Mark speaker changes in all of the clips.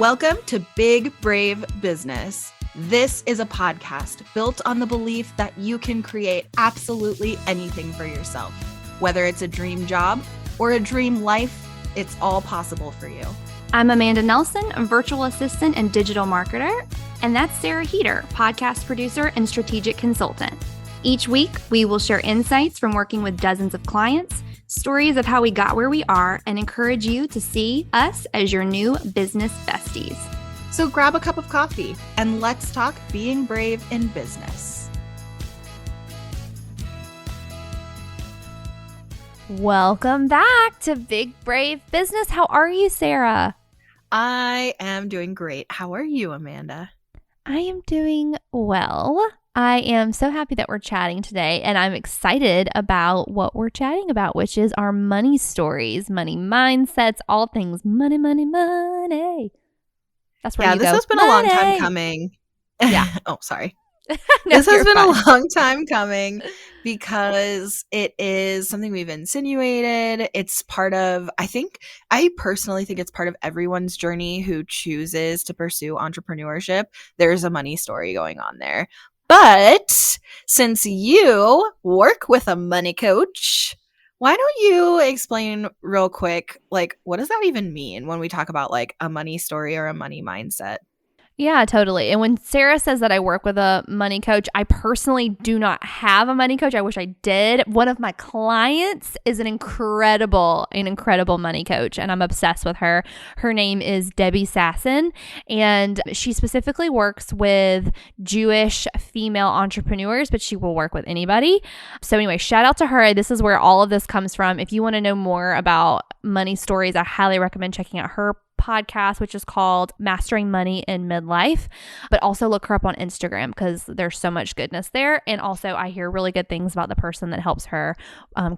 Speaker 1: Welcome to Big Brave Business. This is a podcast built on the belief that you can create absolutely anything for yourself. Whether it's a dream job or a dream life, it's all possible for you.
Speaker 2: I'm Amanda Nelson, a virtual assistant and digital marketer, and that's Sarah Heater, podcast producer and strategic consultant. Each week, we will share insights from working with dozens of clients, stories of how we got where we are, and encourage you to see us as your new business besties.
Speaker 1: So grab a cup of coffee and let's talk being brave in business.
Speaker 2: Welcome back to Big Brave Business. How are you, Sarah?
Speaker 1: I am doing great. How are you, Amanda?
Speaker 2: I am doing well. I am so happy that we're chatting today, and I'm excited about what we're chatting about, which is our money stories, money mindsets, all things money, money, money. That's where you go.
Speaker 1: This has been
Speaker 2: money.
Speaker 1: a long time coming.
Speaker 2: Yeah.
Speaker 1: Oh, sorry.
Speaker 2: No,
Speaker 1: this has been
Speaker 2: fine.
Speaker 1: a long time coming because it is something we've insinuated. It's part of, I personally think it's part of everyone's journey who chooses to pursue entrepreneurship. There's a money story going on there. But since you work with a money coach, why don't you explain real quick, what does that even mean when we talk about a money story or a money mindset?
Speaker 2: Yeah, totally. And when Sarah says that I work with a money coach, I personally do not have a money coach. I wish I did. One of my clients is an incredible money coach, and I'm obsessed with her. Her name is Debbie Sasson, and she specifically works with Jewish female entrepreneurs, but she will work with anybody. So anyway, shout out to her. This is where all of this comes from. If you want to know more about money stories, I highly recommend checking out her podcast, which is called Mastering Money in Midlife, but also look her up on Instagram because there's so much goodness there. And also I hear really good things about the person that helps her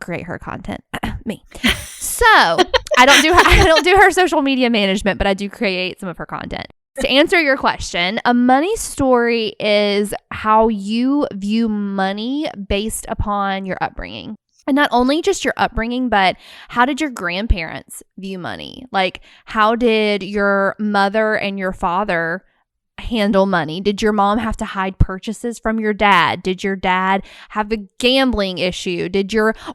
Speaker 2: create her content, me. So I don't do her social media management, but I do create some of her content. To answer your question, a money story is how you view money based upon your upbringing. And not only just your upbringing, but how did your grandparents view money? How did your mother and your father handle money? Did your mom have to hide purchases from your dad? Did your dad have a gambling issue?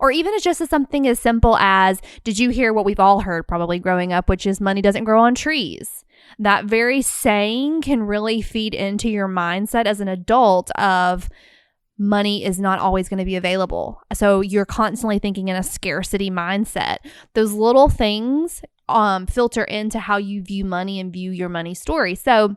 Speaker 2: Or even it's just something as simple as, did you hear what we've all heard probably growing up, which is money doesn't grow on trees? That very saying can really feed into your mindset as an adult of, money is not always going to be available. So you're constantly thinking in a scarcity mindset. Those little things filter into how you view money and view your money story. So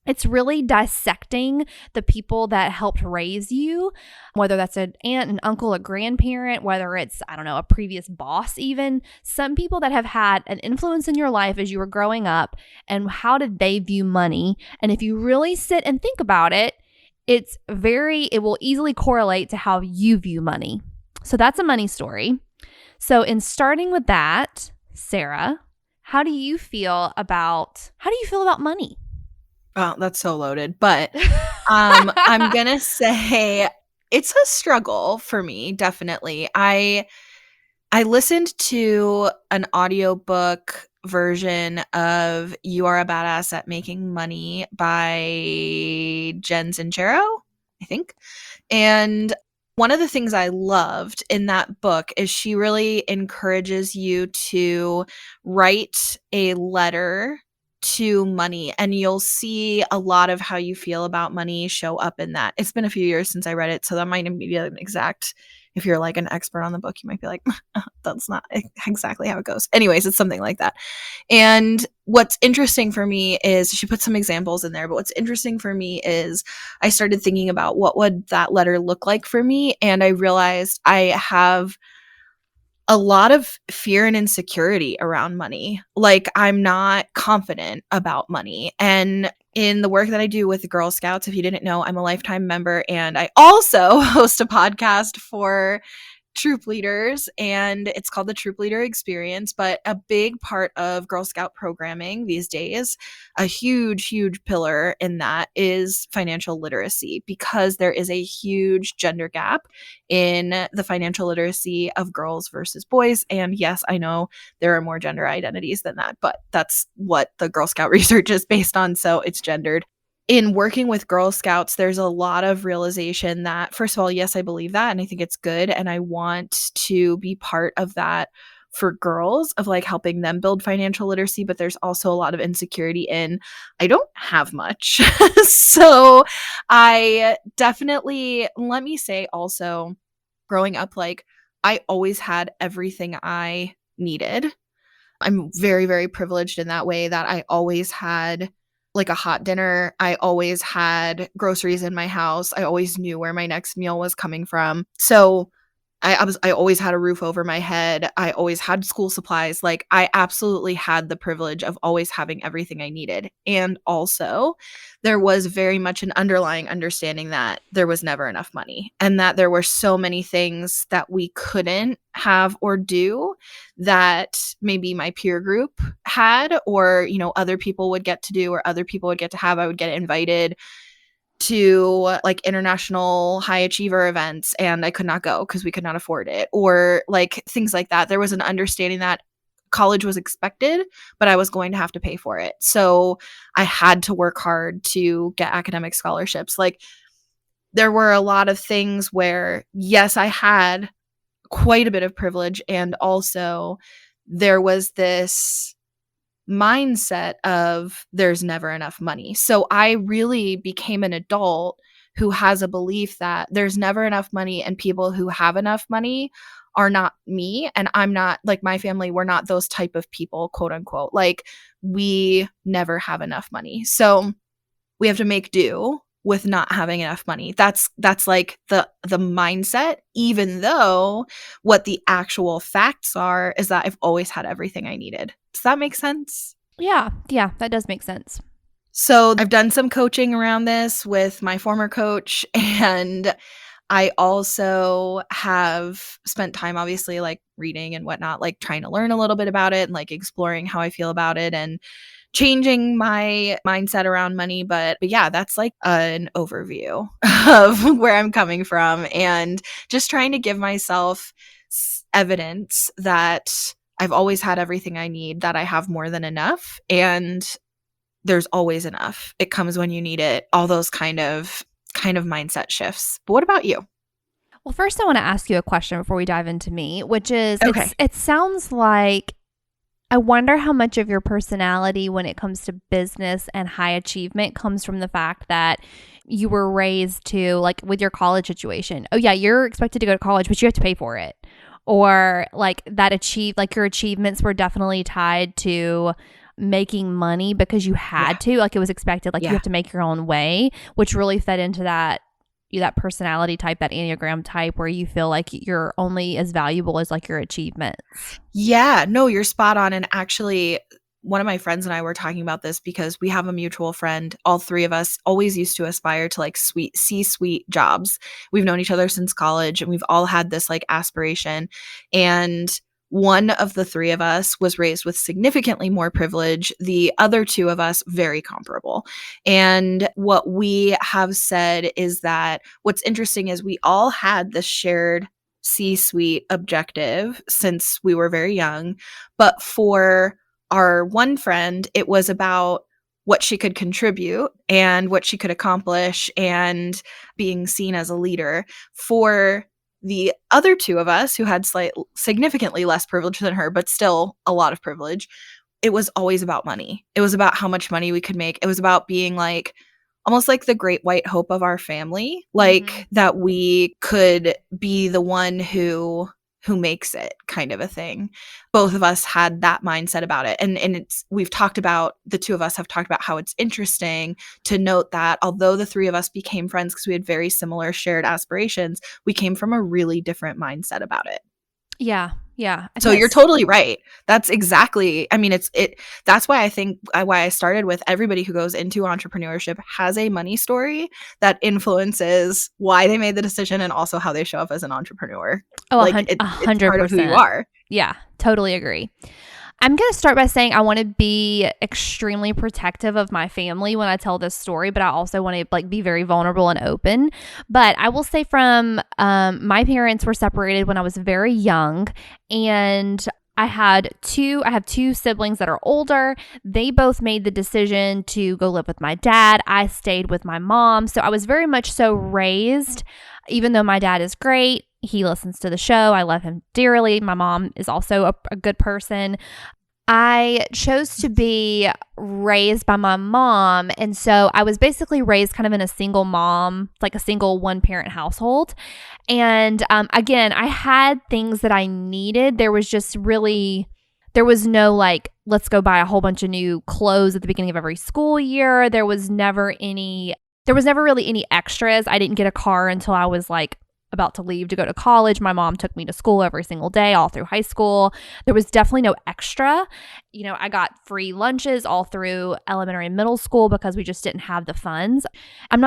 Speaker 2: it's really dissecting the people that helped raise you, whether that's an aunt, an uncle, a grandparent, whether it's, a previous boss even. Some people that have had an influence in your life as you were growing up, and how did they view money? And if you really sit and think about it, it will easily correlate to how you view money. So that's a money story. So in starting with that, Sarah, how do you feel about money?
Speaker 1: Well, that's so loaded, but I'm going to say it's a struggle for me, definitely. I listened to an audiobook version of You Are a Badass at Making Money by Jen Sincero, I think. And one of the things I loved in that book is she really encourages you to write a letter to money, and you'll see a lot of how you feel about money show up in that. It's been a few years since I read it, so that might be an exact, if you're an expert on the book, you might be like, that's not exactly how it goes. Anyways, it's something like that. And what's interesting for me is she put some examples in there, but what's interesting for me is I started thinking about what would that letter look like for me, and I realized I have a lot of fear and insecurity around money. I'm not confident about money. And in the work that I do with the Girl Scouts, if you didn't know, I'm a lifetime member, and I also host a podcast for troop leaders, and it's called the Troop Leader Experience. But a big part of Girl Scout programming these days, a huge, huge pillar in that is financial literacy, because there is a huge gender gap in the financial literacy of girls versus boys. And yes, I know there are more gender identities than that, but that's what the Girl Scout research is based on. So it's gendered. In working with Girl Scouts, there's a lot of realization that, first of all, yes, I believe that. And I think it's good. And I want to be part of that for girls, of like helping them build financial literacy. But there's also a lot of insecurity in, I don't have much. So I definitely, let me say also, growing up, like, I always had everything I needed. I'm very, very privileged in that way, that I always had like a hot dinner. I always had groceries in my house. I always knew where my next meal was coming from. So I always had a roof over my head. I always had school supplies. Like, I absolutely had the privilege of always having everything I needed. And also, there was very much an underlying understanding that there was never enough money, and that there were so many things that we couldn't have or do that maybe my peer group had, or, you know, other people would get to do, or other people would get to have. I would get invited to like international high achiever events, and I could not go because we could not afford it, or like things like that. There was an understanding that college was expected, but I was going to have to pay for it. So I had to work hard to get academic scholarships. Like, there were a lot of things where, yes, I had quite a bit of privilege, and also there was this mindset of there's never enough money. So I really became an adult who has a belief that there's never enough money, and people who have enough money are not me, and I'm not, like, my family, we're not those type of people, quote unquote. Like, we never have enough money. So we have to make do with not having enough money. That's like the mindset, even though what the actual facts are is that I've always had everything I needed. Does that make sense?
Speaker 2: Yeah, yeah, that does make sense.
Speaker 1: So I've done some coaching around this with my former coach, and I also have spent time, obviously, like reading and whatnot, like trying to learn a little bit about it and like exploring how I feel about it and changing my mindset around money. But yeah, that's like an overview of where I'm coming from, and just trying to give myself evidence that I've always had everything I need, that I have more than enough, and there's always enough. It comes when you need it. All those kind of mindset shifts. But what about you?
Speaker 2: Well, first I want to ask you a question before we dive into me, which is
Speaker 1: Okay.
Speaker 2: it sounds like I wonder how much of your personality when it comes to business and high achievement comes from the fact that you were raised to, like with your college situation. Oh yeah, you're expected to go to college, but you have to pay for it. Or like like your achievements were definitely tied to making money because you
Speaker 1: Yeah.
Speaker 2: had to, like it was expected, like you
Speaker 1: Yeah.
Speaker 2: have to make your own way, which really fed into that personality type, that Enneagram type, where you feel like you're only as valuable as like your achievements.
Speaker 1: Yeah, no, you're spot on. And actually, one of my friends and I were talking about this because we have a mutual friend. All three of us always used to aspire to like sweet C-suite jobs. We've known each other since college, and we've all had this like aspiration. And one of the three of us was raised with significantly more privilege. The other two of us, very comparable. And what we have said is that what's interesting is we all had this shared C-suite objective since we were very young. But for our one friend, it was about what she could contribute and what she could accomplish and being seen as a leader. For the other two of us, who had significantly less privilege than her, but still a lot of privilege, it was always about money. It was about how much money we could make. It was about being like almost like the great white hope of our family,
Speaker 2: Mm-hmm.
Speaker 1: like that we could be the one who makes it, kind of a thing. Both of us had that mindset about it. And it's, we've talked about, the two of us have talked about how it's interesting to note that although the three of us became friends because we had very similar shared aspirations, we came from a really different mindset about it.
Speaker 2: Yeah. Yeah. I
Speaker 1: So
Speaker 2: think
Speaker 1: you're
Speaker 2: that's
Speaker 1: totally right. That's exactly, I mean, that's why I think why I started with everybody who goes into entrepreneurship has a money story that influences why they made the decision and also how they show up as an entrepreneur.
Speaker 2: oh,
Speaker 1: Like
Speaker 2: a
Speaker 1: it's
Speaker 2: hundred
Speaker 1: part of who you
Speaker 2: percent.
Speaker 1: are.
Speaker 2: Yeah, totally agree. I'm going to start by saying I want to be extremely protective of my family when I tell this story, but I also want to like be very vulnerable and open. But I will say from my parents were separated when I was very young, and I have two siblings that are older. They both made the decision to go live with my dad. I stayed with my mom. So I was very much so raised, even though my dad is great. He listens to the show. I love him dearly. My mom is also a good person. I chose to be raised by my mom. And so I was basically raised kind of in a single mom, like a single one parent household. And again, I had things that I needed. There was no like, let's go buy a whole bunch of new clothes at the beginning of every school year. There was never really any extras. I didn't get a car until I was like about to leave to go to college. My mom took me to school every single day all through high school. There was definitely no extra. You know, I got free lunches all through elementary and middle school because we just didn't have the funds.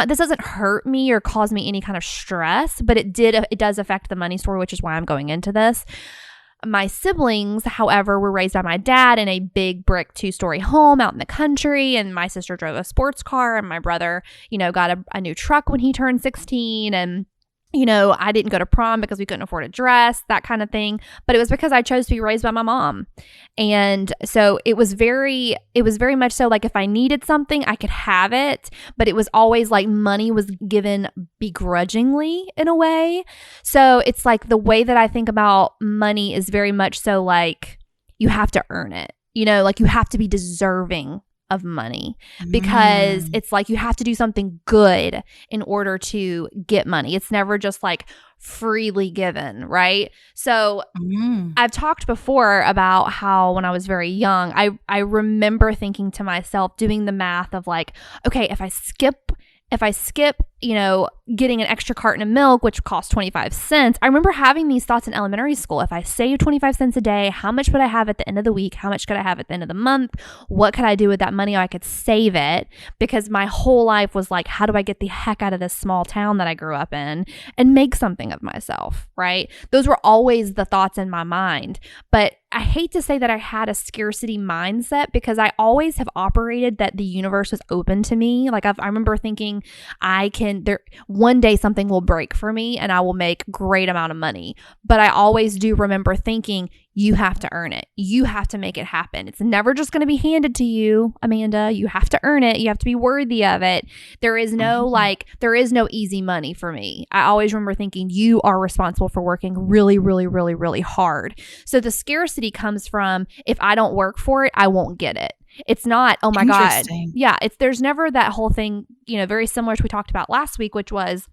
Speaker 2: This doesn't hurt me or cause me any kind of stress, but it does affect the money story, which is why I'm going into this. My siblings, however, were raised by my dad in a big brick 2-story home out in the country. And my sister drove a sports car, and my brother, got a new truck when he turned 16. And I didn't go to prom because we couldn't afford a dress, that kind of thing. But it was because I chose to be raised by my mom. And so it was very much so like if I needed something, I could have it. But it was always like money was given begrudgingly in a way. So it's like the way that I think about money is very much so like you have to earn it. Like you have to be deserving of money because it's like you have to do something good in order to get money. It's never just like freely given, right? So I've talked before about how when I was very young, I remember thinking to myself, doing the math of like, okay, if I skip, getting an extra carton of milk, which costs 25 cents. I remember having these thoughts in elementary school. If I save 25 cents a day, how much would I have at the end of the week? How much could I have at the end of the month? What could I do with that money? I could save it, because my whole life was like, how do I get the heck out of this small town that I grew up in and make something of myself, right? Those were always the thoughts in my mind. But I hate to say that I had a scarcity mindset, because I always have operated that the universe was open to me. Like I remember thinking one day something will break for me and I will make great amount of money. But I always do remember thinking, you have to earn it. You have to make it happen. It's never just going to be handed to you, Amanda. You have to earn it. You have to be worthy of it. There is no easy money for me. I always remember thinking you are responsible for working really, really, really, really hard. So the scarcity comes from, if I don't work for it, I won't get it. It's not, oh my God. Yeah, there's never that whole thing, very similar to we talked about last week, which was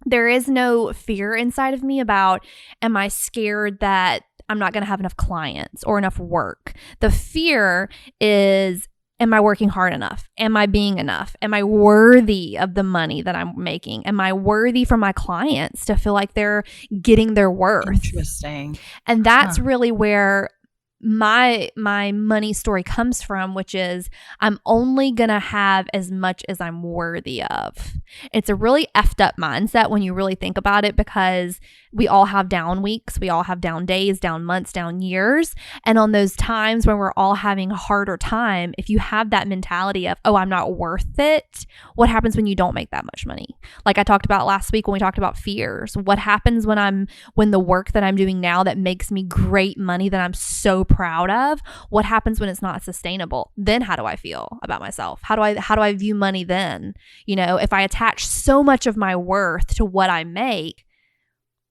Speaker 2: there is no fear inside of me about, am I scared that I'm not going to have enough clients or enough work? The fear is, am I working hard enough? Am I being enough? Am I worthy of the money that I'm making? Am I worthy for my clients to feel like they're getting their worth?
Speaker 1: Interesting.
Speaker 2: And that's really where my money story comes from, which is I'm only gonna have as much as I'm worthy of. It's a really effed up mindset when you really think about it, because we all have down weeks, we all have down days, down months, down years. And on those times when we're all having a harder time, if you have that mentality of, oh, I'm not worth it, what happens when you don't make that much money? Like I talked about last week when we talked about fears. What happens when the work that I'm doing now that makes me great money that I'm so proud of, what happens when it's not sustainable? Then how do I feel about myself? How do I view money then? If I attach so much of my worth to what I make,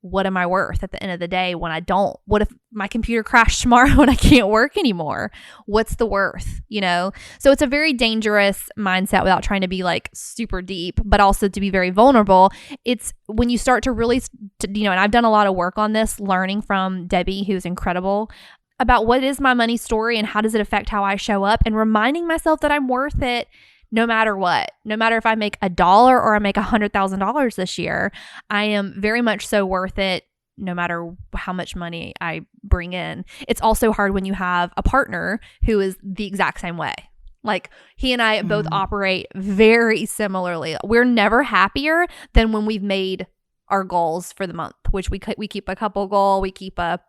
Speaker 2: what am I worth at the end of the day when I don't? What if my computer crashed tomorrow and I can't work anymore? What's the worth? So it's a very dangerous mindset, without trying to be like super deep, but also to be very vulnerable. It's when you start to really, and I've done a lot of work on this, learning from Debbie, who's incredible, about what is my money story and how does it affect how I show up, and reminding myself that I'm worth it no matter what. No matter if I make $1 or I make $100,000 this year, I am very much so worth it no matter how much money I bring in. It's also hard when you have a partner who is the exact same way. Like he and I both
Speaker 1: Mm.
Speaker 2: operate very similarly. We're never happier than when we've made our goals for the month, which we keep a couple goal, we keep a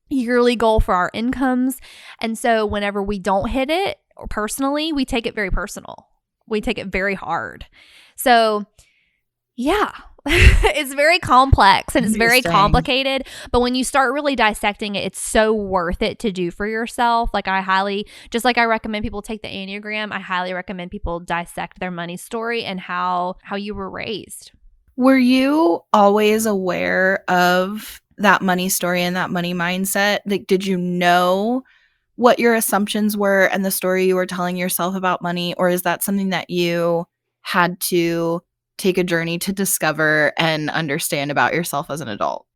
Speaker 2: yearly goal for our incomes. And so whenever we don't hit it, or personally, we take it very personal. We take it very hard. So, yeah. It's very complex and it's very
Speaker 1: Interesting.
Speaker 2: complicated, but when you start really dissecting it, it's so worth it to do for yourself. Like just like I recommend people take the Enneagram, I highly recommend people dissect their money story and how you were raised.
Speaker 1: Were you always aware of that money story and that money mindset? Like, did you know what your assumptions were and the story you were telling yourself about money? Or is that something that you had to take a journey to discover and understand about yourself as an adult?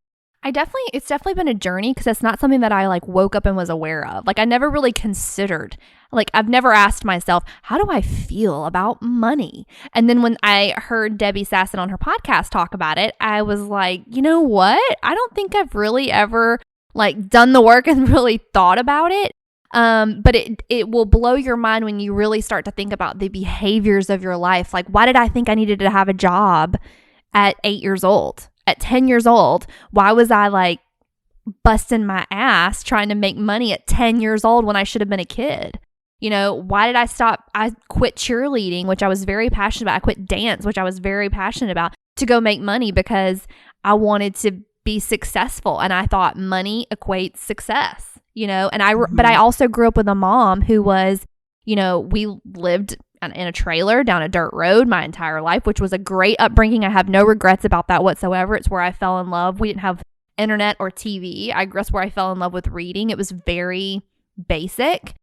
Speaker 2: It's definitely been a journey because it's not something that I like woke up and was aware of. Like I never really considered, like I've never asked myself, how do I feel about money? And then when I heard Debbie Sasson on her podcast talk about it, I was like, you know what? I don't think I've really ever like done the work and really thought about it. But it will blow your mind when you really start to think about the behaviors of your life. Like, why did I think I needed to have a job at 8 years old? At 10 years old, why was I like busting my ass trying to make money at 10 years old when I should have been a kid? You know, why did I stop? I quit cheerleading, which I was very passionate about. I quit dance, which I was very passionate about, to go make money because I wanted to be successful. And I thought money equates success, you know, but I
Speaker 1: Mhm.
Speaker 2: also grew up with a mom who was, you know, we lived in a trailer down a dirt road my entire life, which was a great upbringing. I have no regrets about that whatsoever. It's where I fell in love. We didn't have internet or TV. I guess where I fell in love with reading. It was very basic.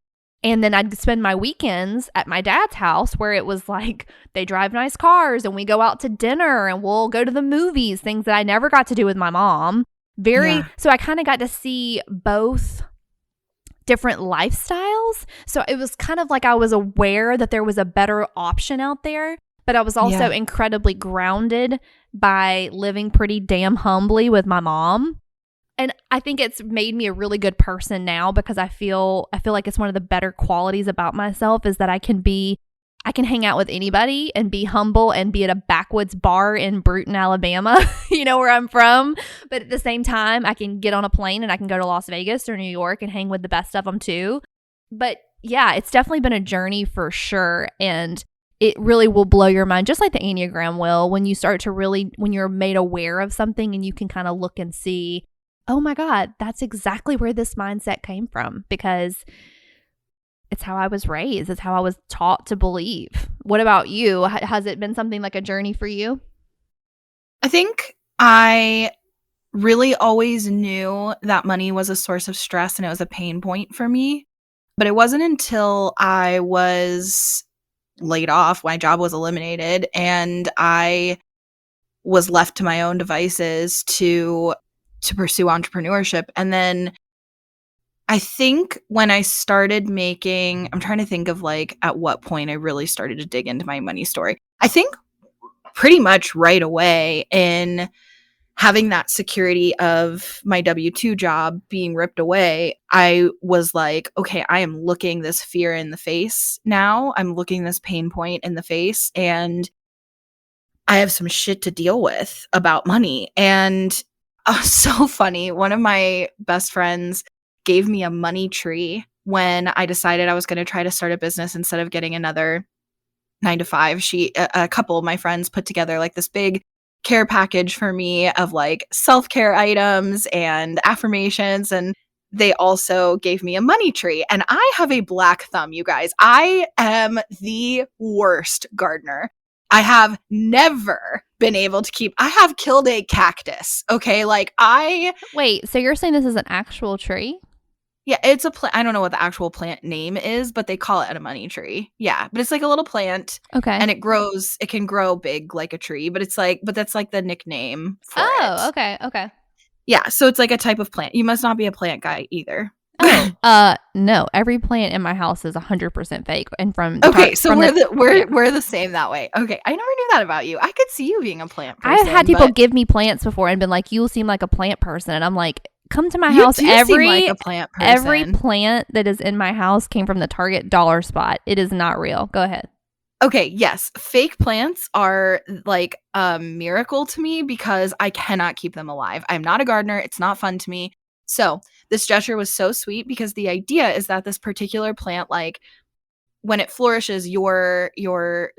Speaker 2: And then I'd spend my weekends at my dad's house where it was like they drive nice cars and we go out to dinner and we'll go to the movies, things that I never got to do with my mom.
Speaker 1: Yeah.
Speaker 2: So I kind of got to see both different lifestyles. So it was kind of like I was aware that there was a better option out there, but I was also
Speaker 1: Yeah.
Speaker 2: incredibly grounded by living pretty damn humbly with my mom. And I think it's made me a really good person now because I feel like it's one of the better qualities about myself is that I can hang out with anybody and be humble and be at a backwoods bar in Bruton, Alabama, you know, where I'm from. But at the same time, I can get on a plane and I can go to Las Vegas or New York and hang with the best of them too. But yeah, it's definitely been a journey for sure. And it really will blow your mind, just like the Enneagram will, when you start to really, when you're made aware of something and you can kind of look and see, oh my God, that's exactly where this mindset came from because it's how I was raised. It's how I was taught to believe. What about you? Has it been something like a journey for you?
Speaker 1: I think I really always knew that money was a source of stress and it was a pain point for me. But it wasn't until I was laid off, my job was eliminated, and I was left to my own devices to pursue entrepreneurship. And then I think when I started making, I'm trying to think of like at what point I really started to dig into my money story. I think pretty much right away in having that security of my W-2 job being ripped away, I was like, okay, I am looking this fear in the face now. I'm looking this pain point in the face, and I have some shit to deal with about money. And so funny. One of my best friends gave me a money tree when I decided I was going to try to start a business instead of getting another 9 to 5. A couple of my friends put together like this big care package for me of like self-care items and affirmations, and they also gave me a money tree. And I have a black thumb, you guys. I am the worst gardener. I have never been able to I have killed a cactus. Okay,
Speaker 2: Wait, so you're saying this is an actual tree?
Speaker 1: yeah, it's a plant. I don't know what the actual plant name is, but they call it a money tree. Yeah, but it's like a little plant
Speaker 2: Okay.
Speaker 1: and it can grow big like a tree, but that's like the nickname for
Speaker 2: Oh,
Speaker 1: it.
Speaker 2: okay. Okay.
Speaker 1: Yeah, so it's like a type of plant. You must not be a plant guy either.
Speaker 2: Oh, no. Every plant in my house is 100% fake, and
Speaker 1: Okay, so
Speaker 2: yeah.
Speaker 1: we're the same that way. Okay, I never knew that about you. I could see you being a plant
Speaker 2: I've had
Speaker 1: person,
Speaker 2: people
Speaker 1: but
Speaker 2: give me plants before and been like, "You seem like a plant person," and I'm like, "Come to my
Speaker 1: you
Speaker 2: house.
Speaker 1: do seem like a plant
Speaker 2: Every
Speaker 1: person.
Speaker 2: plant that is in my house came from the Target dollar spot. It is not real. Go ahead."
Speaker 1: Okay, yes, fake plants are like a miracle to me because I cannot keep them alive. I'm not a gardener, it's not fun to me. So, this gesture was so sweet because the idea is that this particular plant, like, when it flourishes, your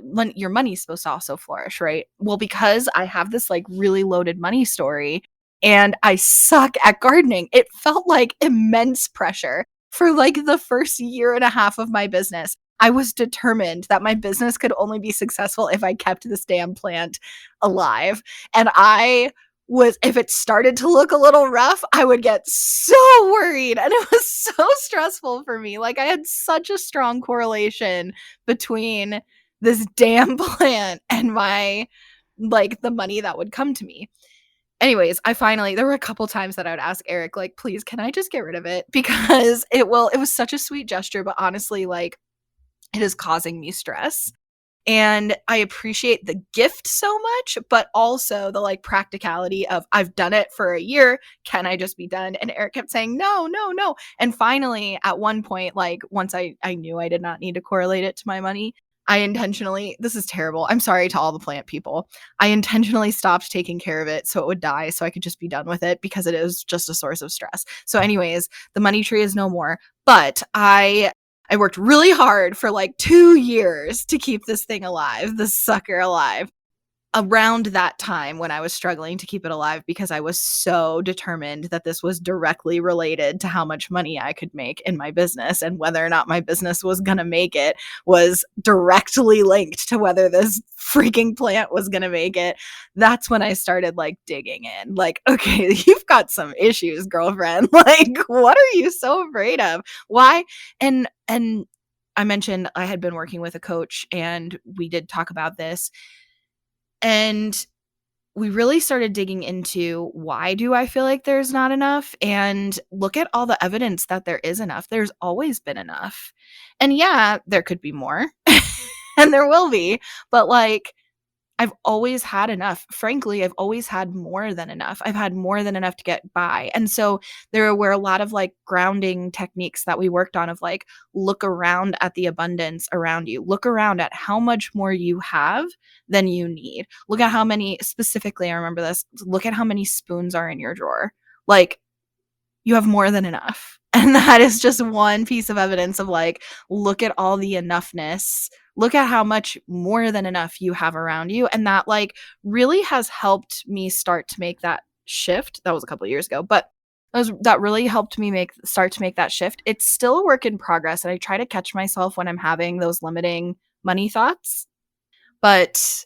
Speaker 1: money's supposed to also flourish, right? Well, because I have this like really loaded money story and I suck at gardening, it felt like immense pressure for like the first year and a half of my business. I was determined that my business could only be successful if I kept this damn plant alive. And I was, if it started to look a little rough, I would get so worried. And it was so stressful for me. Like, I had such a strong correlation between this damn plant and my, like, the money that would come to me. Anyways, I finally, there were a couple times that I would ask Eric, like, please, can I just get rid of it? Because it was such a sweet gesture, but honestly, like, it is causing me stress. And I appreciate the gift so much, but also the like practicality of I've done it for a year. Can I just be done? And Eric kept saying, no, no, no. And finally, at one point, like once I knew I did not need to correlate it to my money, I intentionally, this is terrible. I'm sorry to all the plant people. I intentionally stopped taking care of it so it would die so I could just be done with it because it is just a source of stress. So, anyways, the money tree is no more. But I worked really hard for like 2 years to keep this thing alive, this sucker alive. Around that time when I was struggling to keep it alive because I was so determined that this was directly related to how much money I could make in my business, and whether or not my business was going to make it was directly linked to whether this freaking plant was going to make it. That's when I started like digging in. Like, okay, you've got some issues, girlfriend. Like, what are you so afraid of? Why? And I mentioned I had been working with a coach and we did talk about this, and we really started digging into why do I feel like there's not enough, and look at all the evidence that there is enough. There's always been enough. And yeah, there could be more. And there will be, but like I've always had enough. Frankly, I've always had more than enough. I've had more than enough to get by. And so there were a lot of like grounding techniques that we worked on of like, look around at the abundance around you. Look around at how much more you have than you need. Look at how many, specifically, I remember this, look at how many spoons are in your drawer. Like, you have more than enough. And that is just one piece of evidence of like, look at all the enoughness. Look at how much more than enough you have around you. And that like really has helped me start to make that shift. That was a couple of years ago, but that really helped me start to make that shift. It's still a work in progress. And I try to catch myself when I'm having those limiting money thoughts. But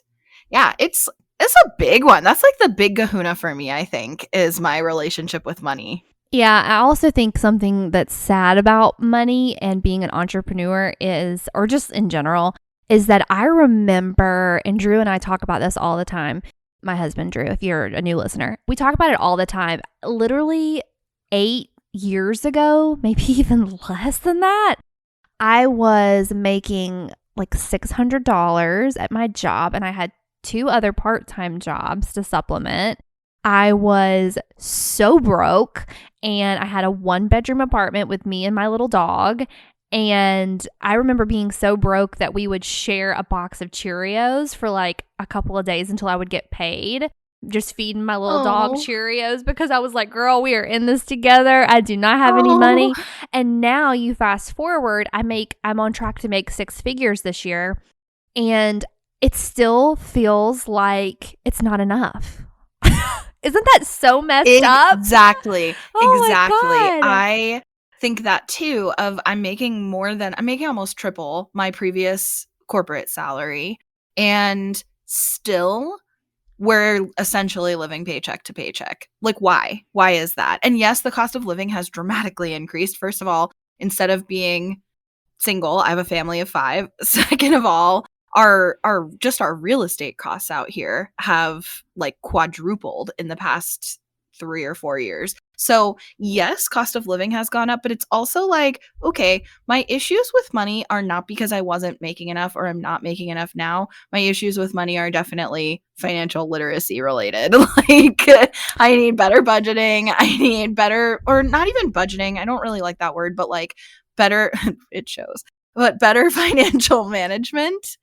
Speaker 1: yeah, it's a big one. That's like the big kahuna for me, I think, is my relationship with money.
Speaker 2: Yeah, I also think something that's sad about money and being an entrepreneur is, or just in general, is that I remember, and Drew and I talk about this all the time. My husband, Drew, if you're a new listener, we talk about it all the time. Literally 8 years ago, maybe even less than that, I was making like $600 at my job, and I had two other part time jobs to supplement. I was so broke, and I had a 1-bedroom apartment with me and my little dog. And I remember being so broke that we would share a box of Cheerios for like a couple of days until I would get paid. Just feeding my little dog
Speaker 1: Oh,
Speaker 2: Cheerios because I was like, girl, we are in this together. I do not have any
Speaker 1: oh,
Speaker 2: money. And now you fast forward, I'm on track to make 6 figures this year. And it still feels like it's not enough. Isn't that so messed up?
Speaker 1: exactly.
Speaker 2: Oh
Speaker 1: Exactly.
Speaker 2: my God.
Speaker 1: I think that too of I'm making almost triple my previous corporate salary, and still we're essentially living paycheck to paycheck. Like, why? Why is that? And yes, the cost of living has dramatically increased. First of all, instead of being single, I have a family of 5. Second of all, our real estate costs out here have like quadrupled in the past 3 or 4 years. So, yes, cost of living has gone up, but it's also like, okay, my issues with money are not because I wasn't making enough or I'm not making enough now. My issues with money are definitely financial literacy related. Like, I need better budgeting. I need better, or not even budgeting. I don't really like that word, but like better, it shows, but better financial management.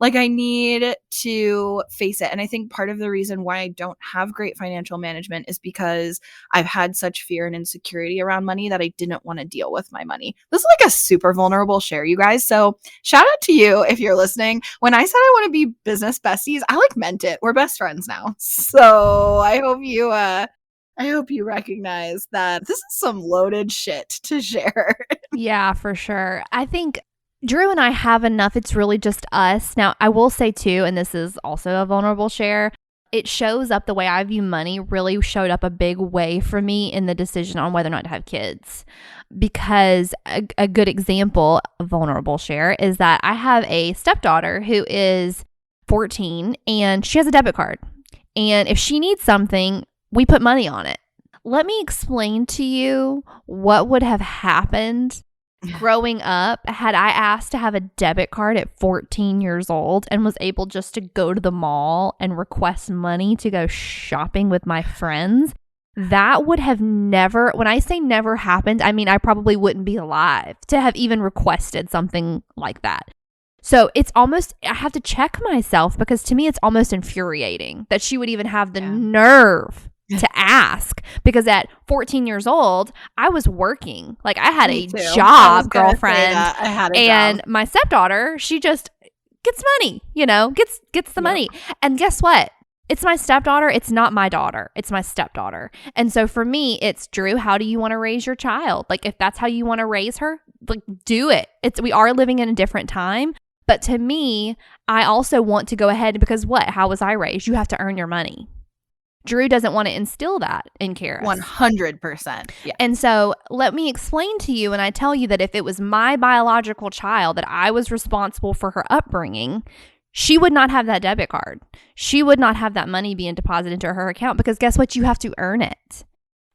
Speaker 1: Like, I need to face it. And I think part of the reason why I don't have great financial management is because I've had such fear and insecurity around money that I didn't want to deal with my money. This is like a super vulnerable share, you guys. So shout out to you if you're listening. When I said I want to be business besties, I like meant it. We're best friends now. So I hope you recognize that this is some loaded shit to share.
Speaker 2: Yeah, for sure. I think Drew and I have enough. It's really just us. Now, I will say too, and this is also a vulnerable share, it shows up the way I view money really showed up a big way for me in the decision on whether or not to have kids. Because a good example, a vulnerable share, is that I have a stepdaughter who is 14 and she has a debit card. And if she needs something, we put money on it. Let me explain to you what would have happened growing up had I asked to have a debit card at 14 years old and was able just to go to the mall and request money to go shopping with my friends. That would have never, when I say never happened, I mean I probably wouldn't be alive to have even requested something like that. So it's almost, I have to check myself because to me it's almost infuriating that she would even have the nerve to ask, because at 14 years old, I was working. Like I had a job, girlfriend.
Speaker 1: I had a
Speaker 2: and
Speaker 1: job.
Speaker 2: my stepdaughter, she just gets money, gets the money. And guess what? It's my stepdaughter. It's not my daughter. It's my stepdaughter. And so for me, it's Drew, how do you want to raise your child? Like if that's how you want to raise her, like do it. We are living in a different time. But to me, I also want to go ahead because how was I raised? You have to earn your money. Drew doesn't want to instill that in Karis.
Speaker 1: 100%. Yeah.
Speaker 2: And so let me explain to you, and I tell you that if it was my biological child that I was responsible for her upbringing, she would not have that debit card. She would not have that money being deposited into her account because guess what? You have to earn it.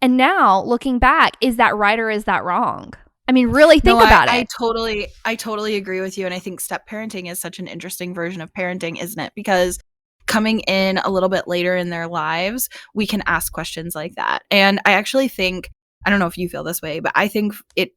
Speaker 2: And now looking back, is that right or is that wrong? I mean, really think about it.
Speaker 1: I totally agree with you. And I think step parenting is such an interesting version of parenting, isn't it? Because coming in a little bit later in their lives, we can ask questions like that. And I actually think, I don't know if you feel this way, but I think it,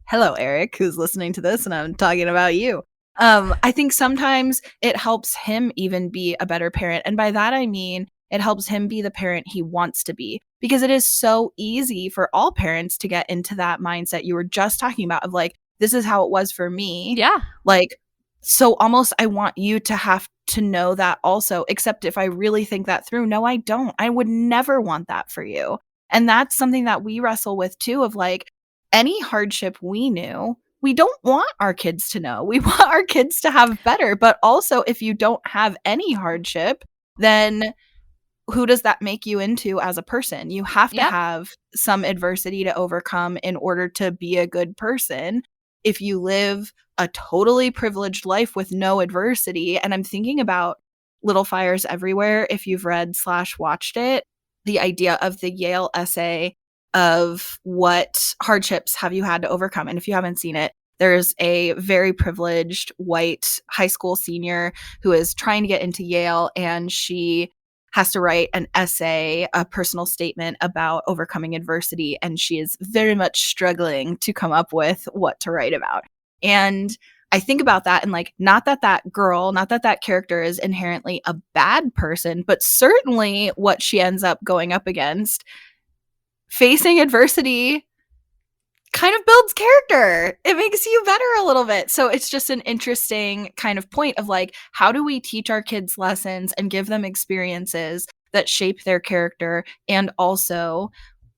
Speaker 1: hello, Eric, who's listening to this, and I'm talking about you. I think sometimes it helps him even be a better parent. And by that, I mean, it helps him be the parent he wants to be, because it is so easy for all parents to get into that mindset you were just talking about of like, this is how it was for me.
Speaker 2: Yeah.
Speaker 1: Like, so almost I want you to have to know that also, except if I really think that through, no, I don't. I would never want that for you. And that's something that we wrestle with too, of like any hardship we knew, we don't want our kids to know. We want our kids to have better. But also if you don't have any hardship, then who does that make you into as a person? You have to have some adversity to overcome in order to be a good person. If you live a totally privileged life with no adversity, and I'm thinking about Little Fires Everywhere, if you've read / watched it, the idea of the Yale essay of what hardships have you had to overcome. And if you haven't seen it, there's a very privileged white high school senior who is trying to get into Yale, and she has to write an essay, a personal statement about overcoming adversity. And she is very much struggling to come up with what to write about. And I think about that and like, not that that character is inherently a bad person, but certainly what she ends up going up against, facing adversity, kind of builds character. It makes you better a little bit. So it's just an interesting kind of point of like, how do we teach our kids lessons and give them experiences that shape their character? And also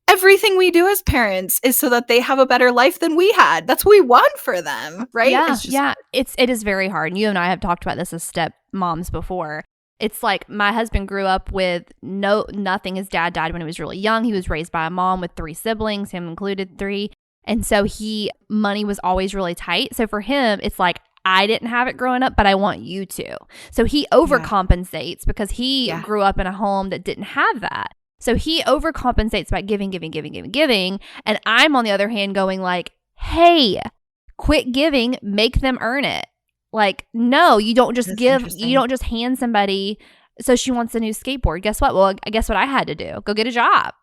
Speaker 1: everything we do as parents is so that they have a better life than we had. That's what we want for them, right?
Speaker 2: Yeah, it is very hard. And you and I have talked about this as step moms before. It's like my husband grew up with nothing. His dad died when he was really young. He was raised by a mom with 3 siblings, him included 3. And so money was always really tight. So for him, it's like, I didn't have it growing up, but I want you to. So he overcompensates because he grew up in a home that didn't have that. So he overcompensates by giving, giving, giving, giving, giving. And I'm on the other hand going like, hey, quit giving, make them earn it. Like, no, you don't just
Speaker 1: That's
Speaker 2: give, you
Speaker 1: interesting.
Speaker 2: don't just hand somebody. So she wants a new skateboard. Guess what? Well, guess what I had to do? Go get a job.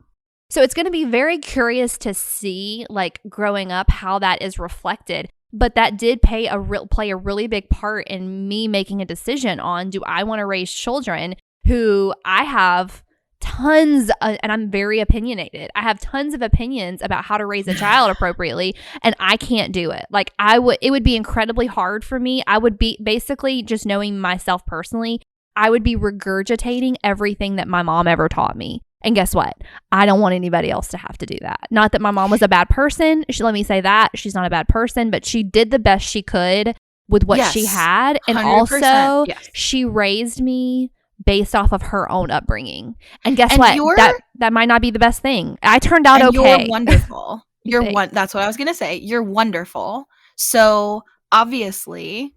Speaker 2: So it's going to be very curious to see, like, growing up, how that is reflected. But that did play a really big part in me making a decision on, do I want to raise children who I have tons of, and I'm very opinionated. I have tons of opinions about how to raise a child appropriately, and I can't do it. Like, it would be incredibly hard for me. I would be basically, just knowing myself personally, I would be regurgitating everything that my mom ever taught me. And guess what? I don't want anybody else to have to do that. Not that my mom was a bad person. Let me say that. She's not a bad person, but she did the best she could with what she
Speaker 1: Yes,
Speaker 2: had. And
Speaker 1: 100%.
Speaker 2: also,
Speaker 1: Yes.
Speaker 2: she raised me based off of her own upbringing. And guess
Speaker 1: And
Speaker 2: what? That might not be the best thing. I turned out
Speaker 1: you're
Speaker 2: okay.
Speaker 1: wonderful.
Speaker 2: Thanks.
Speaker 1: That's what I was going to say. You're wonderful. So obviously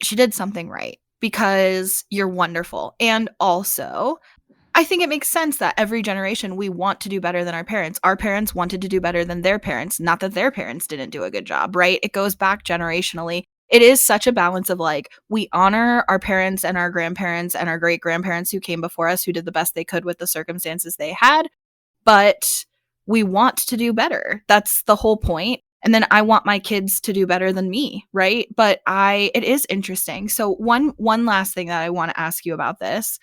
Speaker 1: she did something right because you're wonderful. And also, I think it makes sense that every generation we want to do better than our parents. Our parents wanted to do better than their parents, not that their parents didn't do a good job, right? It goes back generationally. It is such a balance of like, we honor our parents and our grandparents and our great grandparents who came before us, who did the best they could with the circumstances they had, but we want to do better. That's the whole point. And then I want my kids to do better than me, right? But it is interesting. So one last thing that I want to ask you about this.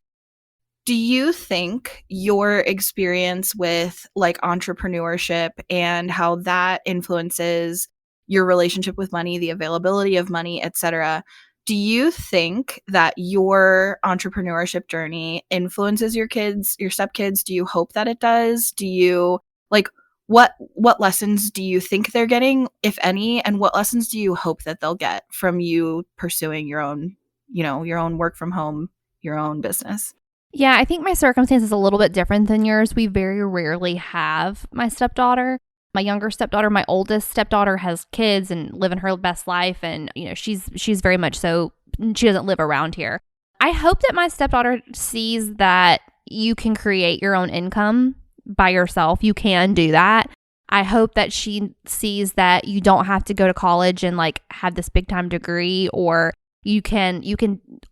Speaker 1: Do you think your experience with like entrepreneurship and how that influences your relationship with money, the availability of money, etc., do you think that your entrepreneurship journey influences your kids, your stepkids? Do you hope that it does? Do you like what lessons do you think they're getting, if any, and what lessons do you hope that they'll get from you pursuing your own, your own work from home, your own business?
Speaker 2: Yeah, I think my circumstance is a little bit different than yours. We very rarely have my stepdaughter. My younger stepdaughter, my oldest stepdaughter has kids and living her best life, and she's very much so, she doesn't live around here. I hope that my stepdaughter sees that you can create your own income by yourself. You can do that. I hope that she sees that you don't have to go to college and like have this big time degree, or you can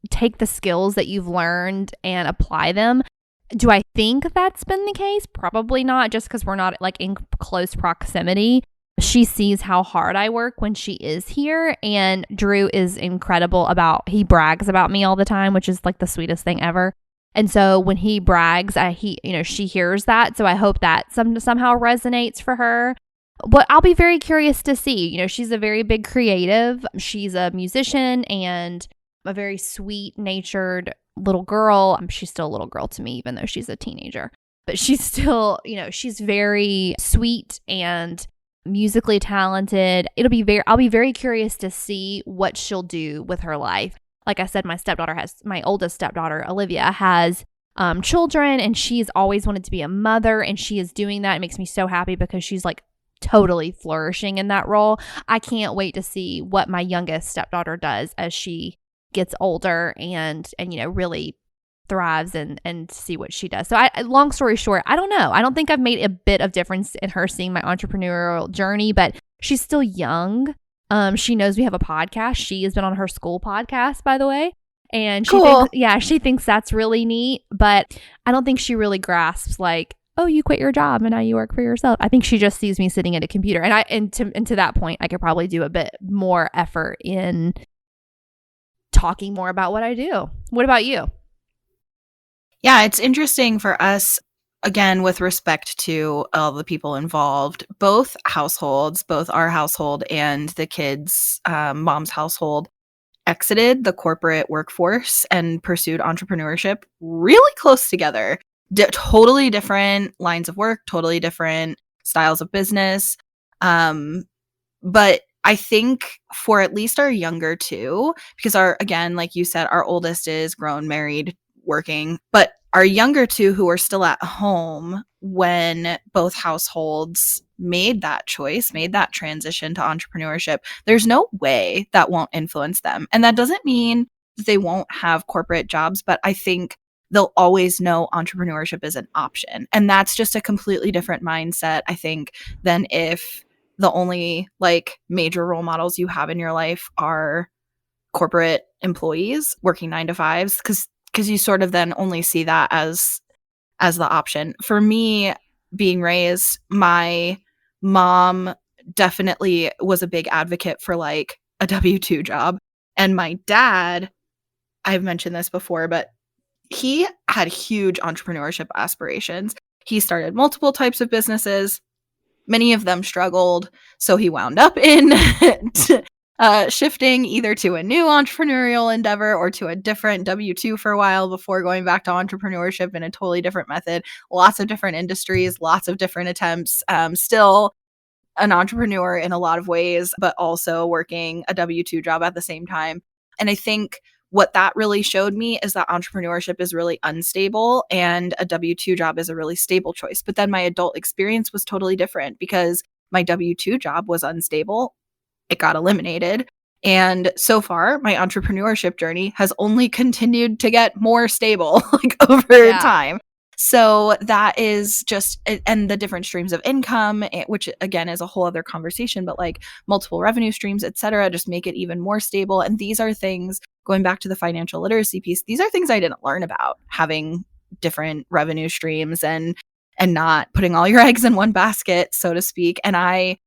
Speaker 2: take the skills that you've learned and apply them. Do I think that's been the case? Probably not, just because we're not like in close proximity. She sees how hard I work when she is here, and Drew is incredible he brags about me all the time, which is like the sweetest thing ever. And so when he brags, she hears that. So I hope that somehow resonates for her. But I'll be very curious to see. She's a very big creative. She's a musician and a very sweet-natured little girl. She's still a little girl to me, even though she's a teenager. But she's still, she's very sweet and musically talented. I'll be very curious to see what she'll do with her life. Like I said, my oldest stepdaughter, Olivia, has children, and she's always wanted to be a mother, and she is doing that. It makes me so happy because she's like totally flourishing in that role. I can't wait to see what my youngest stepdaughter does as she gets older and really thrives and see what she does. So long story short, I don't know. I don't think I've made a bit of difference in her seeing my entrepreneurial journey, but she's still young. She knows we have a podcast. She has been on her school podcast, by the way. And she thinks that's really neat, but I don't think she really grasps like, oh, you quit your job and now you work for yourself. I think she just sees me sitting at a computer. And to that point, I could probably do a bit more effort in talking more about what I do. What about you?
Speaker 1: Yeah, it's interesting for us, again, with respect to all the people involved, both households, both our household and the kids' mom's household, exited the corporate workforce and pursued entrepreneurship really close together. Totally different lines of work, totally different styles of business. But I think for at least our younger two, because again, like you said, our oldest is grown, married, working, but our younger two who are still at home when both households made that choice, made that transition to entrepreneurship, there's no way that won't influence them. And that doesn't mean that they won't have corporate jobs, but I think they'll always know entrepreneurship is an option. And that's just a completely different mindset, I think, than if the only like major role models you have in your life are corporate employees working 9 to 5s, because you sort of then only see that as the option. For me, being raised, my mom definitely was a big advocate for like a W-2 job. And my dad, I've mentioned this before, but he had huge entrepreneurship aspirations. He started multiple types of businesses. Many of them struggled, so he wound up in shifting either to a new entrepreneurial endeavor or to a different W-2 for a while before going back to entrepreneurship in a totally different method. Lots of different industries, lots of different attempts. Still an entrepreneur in a lot of ways, but also working a W-2 job at the same time. And I think what that really showed me is that entrepreneurship is really unstable and a W-2 job is a really stable choice. But then my adult experience was totally different because my W-2 job was unstable. It got eliminated. And so far, my entrepreneurship journey has only continued to get more stable like over time. So that is just, and the different streams of income, which again is a whole other conversation, but like multiple revenue streams, et cetera, just make it even more stable. And these are things, going back to the financial literacy piece, these are things I didn't learn about, having different revenue streams and not putting all your eggs in one basket, so to speak. And I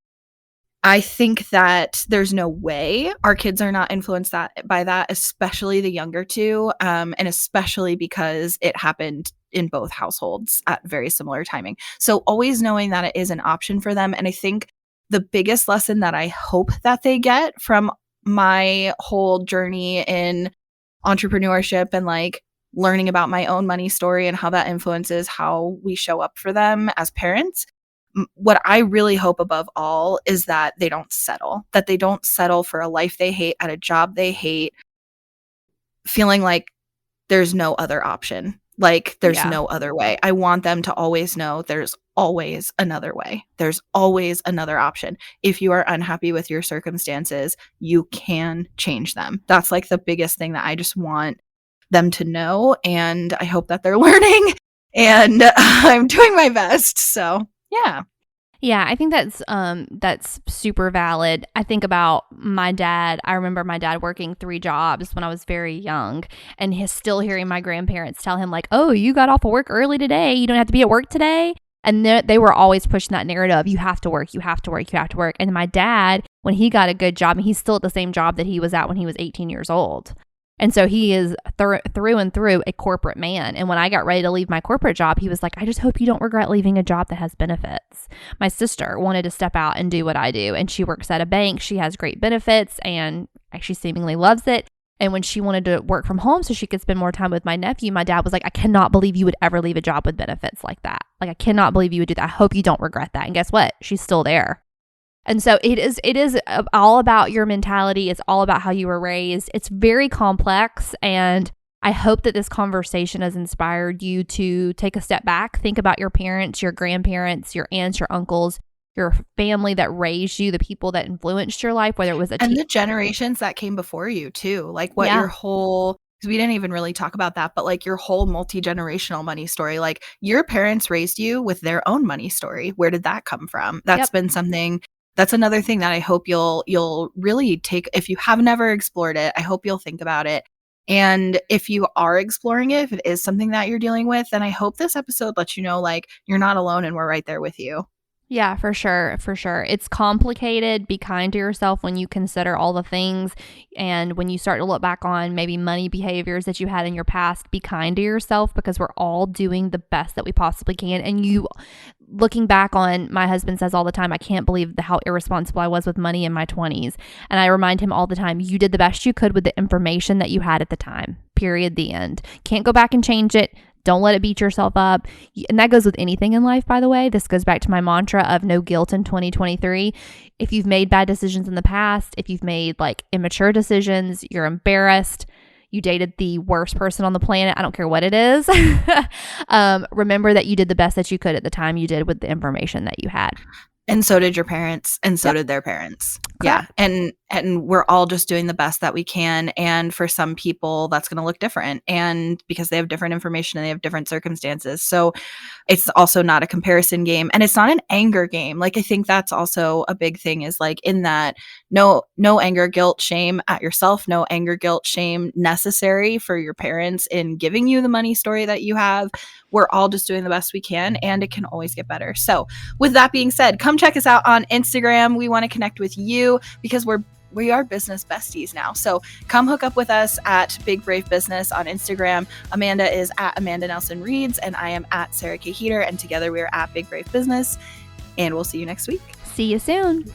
Speaker 1: think that there's no way our kids are not influenced by that, especially the younger two, and especially because it happened in both households at very similar timing. So always knowing that it is an option for them. And I think the biggest lesson that I hope that they get from my whole journey in entrepreneurship and like learning about my own money story and how that influences how we show up for them as parents, what I really hope above all is that they don't settle for a life they hate at a job they hate, feeling like there's no other option, like there's no other way. I want them to always know there's always another way. There's always another option. If you are unhappy with your circumstances, you can change them. That's like the biggest thing that I just want them to know. And I hope that they're learning, and I'm doing my best. So yeah.
Speaker 2: Yeah, I think that's super valid. I think about my dad. I remember my dad working 3 jobs when I was very young, and he's still hearing my grandparents tell him like, "Oh, you got off of work early today. You don't have to be at work today." And they were always pushing that narrative, you have to work, you have to work, you have to work. And my dad, when he got a good job, and he's still at the same job that he was at when he was 18 years old. And so he is through and through a corporate man. And when I got ready to leave my corporate job, he was like, "I just hope you don't regret leaving a job that has benefits." My sister wanted to step out and do what I do. And she works at a bank. She has great benefits and she seemingly loves it. And when she wanted to work from home so she could spend more time with my nephew, my dad was like, "I cannot believe you would ever leave a job with benefits like that. Like, I cannot believe you would do that. I hope you don't regret that." And guess what? She's still there. And so it is all about your mentality. It's all about how you were raised. It's very complex. And I hope that this conversation has inspired you to take a step back, think about your parents, your grandparents, your aunts, your uncles, your family that raised you, the people that influenced your life, whether it was
Speaker 1: and the generations that came before you too, like what your whole, because we didn't even really talk about that, but like your whole multi-generational money story, like your parents raised you with their own money story. Where did that come from? That's been something. That's another thing that I hope you'll really take. If you have never explored it, I hope you'll think about it. And if you are exploring it, if it is something that you're dealing with, then I hope this episode lets you know, like, you're not alone and we're right there with you.
Speaker 2: Yeah, for sure. For sure. It's complicated. Be kind to yourself when you consider all the things. And when you start to look back on maybe money behaviors that you had in your past, be kind to yourself, because we're all doing the best that we possibly can. And you, looking back on, my husband says all the time, "I can't believe how irresponsible I was with money in my 20s. And I remind him all the time, you did the best you could with the information that you had at the time. Period. The end. Can't go back and change it. Don't let it beat yourself up." And that goes with anything in life, by the way. This goes back to my mantra of no guilt in 2023. If you've made bad decisions in the past, if you've made like immature decisions, you're embarrassed, you dated the worst person on the planet, I don't care what it is, remember that you did the best that you could at the time you did with the information that you had.
Speaker 1: And so did your parents, and so did their parents. Yeah.
Speaker 2: Correct.
Speaker 1: And we're all just doing the best that we can. And for some people, that's going to look different. And because they have different information and they have different circumstances. So it's also not a comparison game, and it's not an anger game. Like, I think that's also a big thing, is like, in that, no anger, guilt, shame at yourself, no anger, guilt, shame necessary for your parents in giving you the money story that you have. We're all just doing the best we can, and it can always get better. So with that being said, come check us out on Instagram. We want to connect with you because we are business besties now. So come hook up with us at Big Brave Business on Instagram. Amanda is at Amanda Nelson Reads, and I am at Sarah K. Heater, and together we are at Big Brave Business. And we'll see you next week.
Speaker 2: See you soon.